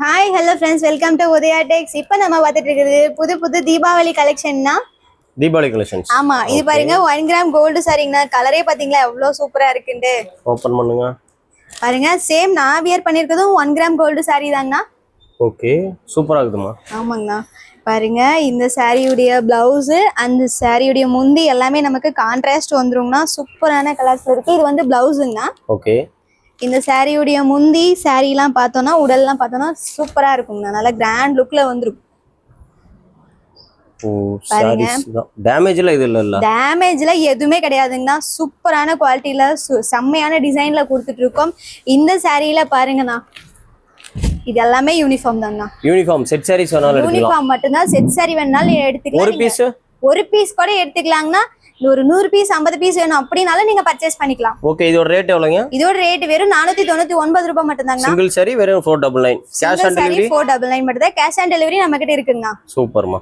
Hi hello friends, welcome to Udaya techs. இப்போ நம்ம பார்த்துட்டு இருக்கிறது புது புது தீபாவளி கலெக்ஷன்னா. தீபாவளி கலெக்ஷன்ஸ். ஆமா, இது பாருங்க 1 கிராம் கோல்டு சாரிங்கண்ணா. கலரே பாத்தீங்களா எவ்வளவு சூப்பரா இருக்குன்னு. ஓபன் பண்ணுங்க. பாருங்க, சேம் நான் வியர் பண்ணிருக்கதும் 1 கிராம் கோல்டு சாரி தாங்கண்ணா. ஓகே, சூப்பரா இருக்குமா? ஆமாங்கண்ணா. பாருங்க, இந்த சாரியுடைய பிளவுஸ் அந்த சாரியுடைய முந்தி எல்லாமே நமக்கு கான்ட்ராஸ்ட் வந்துருங்கண்ணா. சூப்பரான கலர்ஸ்ல இருக்கு. இது வந்து பிளவுஸுங்கண்ணா. ஓகே. இந்த சாரியுடைய முந்தி சாரிலாம் பார்த்தோம்னா உடல்லாம் பார்த்தோம்னா சூப்பரா இருக்குங்க. நல்ல கிராண்ட் லுக்ல வந்துரும். ஓ, சாரீஸ் தான். டேமேஜ்ல இது இல்ல. டேமேஜ்ல எதுவுமே கிடையாதுங்கண்ணா. சூப்பரான குவாலிட்டில செம்மையான டிசைன்ல கொடுத்துட்டு இருக்கோம். இந்த சாரியில பாருங்கண்ணா, இது எல்லாமே யூனிஃபார்ம் தாங்கண்ணா. யூனிஃபார்ம் செட் சாரீஸ் வேணாலும் எடுத்துக்கலாம். யூனிஃபார்ம் மட்டும் தான். செட் சாரி வேணாலும் எடுத்துக்கலாம். ஒரு பீஸ் கூட எடுத்துக்கலாங்கண்ணா. ஒரு 100 பீஸ் 50 பீஸ் வேணும் அப்படினாலும் நீங்க பர்ச்சேஸ் பண்ணிக்கலாம். ஓகே, இதோட ரேட் எவ்வளவுங்க? இதோட ரேட் வெறும் 499 ரூபாய் மட்டும் தாங்க. சிங்கிள் சாரி வெறும் 499. கேஷ் ஆன் டெலிவரி 499 மட்டும் தான். கேஷ் ஆன் டெலிவரி நம்ம கிட்ட இருக்குங்க. சூப்பர்மா.